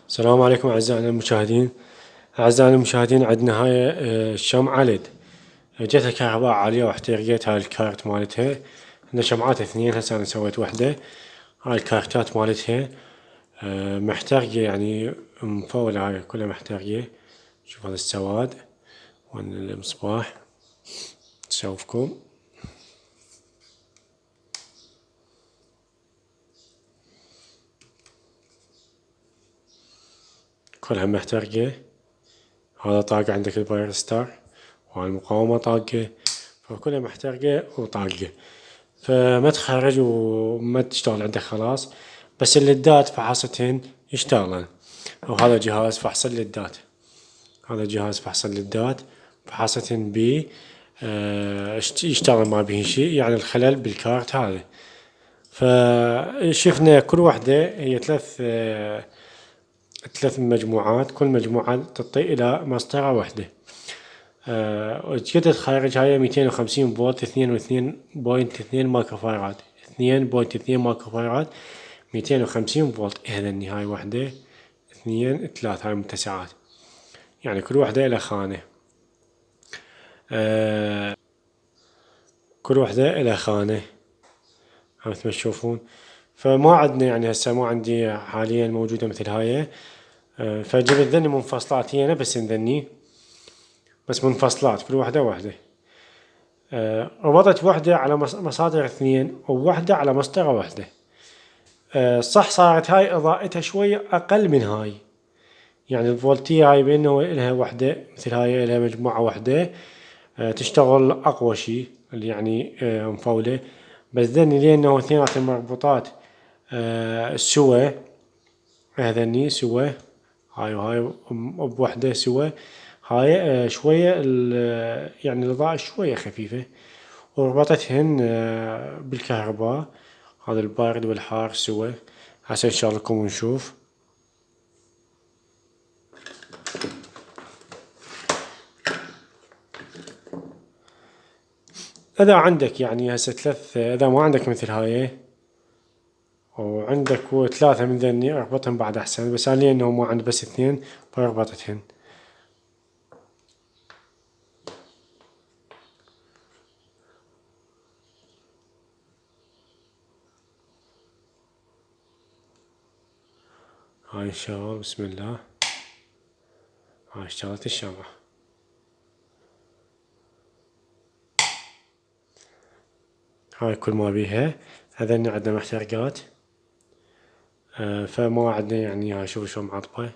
السلام عليكم أعزائنا المشاهدين. أعزائنا المشاهدين، عندنا هاي الشمعة ليد جتها كهرباء عالية واحترقت هاي الكارت مالتها. عندنا شمعات اثنين، هسه أنا سويت وحدة. هاي الكارتات مالتها محترقة، يعني مفولة، هاي كلها محترقة. شوف هذا السواد وين المصباح تشوفكم. كلها محترقة. هذا طاقة عندك الفاير ستار، وهاي المقاومة طاقة، فكلها محترقة وطاقة، فما تخرج وما تشتغل عندك خلاص. بس الليدات فحصتهن يشتغلن. وهذا جهاز فحص الليدات، هذا جهاز فحص الليدات فحصتهن بيه يشتغل ما بيهن شي، يعني الخلل بالكارت هذا. فشفنا كل وحدة هي ثلاث مجموعات، كل مجموعة تعطي إلى مسطرة وحدة. قدرت خارج هاي 250 فولت 2.2 مايكرو فاراد، 2.2 مايكرو فاراد، 250 فولت. هذا هاي وحدة، اثنين، ثلاث، هاي متسعات، يعني كل وحدة إلى خانة. كل وحدة إلى خانة مثل ما تشوفون. فما عندنا، يعني هسه ما عندي حاليا موجودة مثل هاي. فجبت ذني منفصلات، هي بس ذني بس منفصلات، كل وحدة وحدة. ربطت وحدة على مصادر اثنين، ووحدة على مسطرة وحدة. صح صارت هاي إضاءتها شوية أقل من هاي، يعني الفولتية هاي بينه إلها وحدة، مثل هاي إلها مجموعة وحدة تشتغل أقوى شي، اللي يعني مفولة. بس ذني لأنه اثنيناتهم مربوطات سوا، هذني سوا، هاي وهاي بوحدة سوا. هاي شوية يعني الإضاءة شوية خفيفة، وربطتهن بالكهرباء. هذا البارد والحار سوا. هسه نشغلكم ونشوف. إذا عندك يعني هسه إذا ما عندك مثل هاي وعندك ثلاثة من ذني، اربطهم بعد أحسن. بس أنا لأنه ما عندي بس اثنين فربطتهن. هاي الشغل، بسم الله. هاي اشتغلت الشمعة. هاي كل ما بيها. هذني عندنا محترقات. فما عندنا، يعني هاي شوفوا شو معطبة،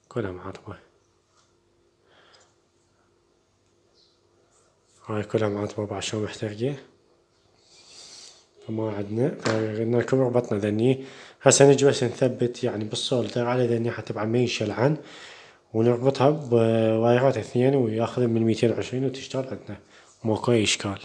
كلها معطبة. هاي كلها معطبة بعد شو محترقة. فما عندنا، قلنا لكم ربطنا ذني. هسه نجي بس نثبت يعني بالسولدر على ذني حتى بعد ما ينشلعن، ونربطها بوايرات اثنين، وياخذ من 220 وتشتغل عندنا، ماكو أي إشكال.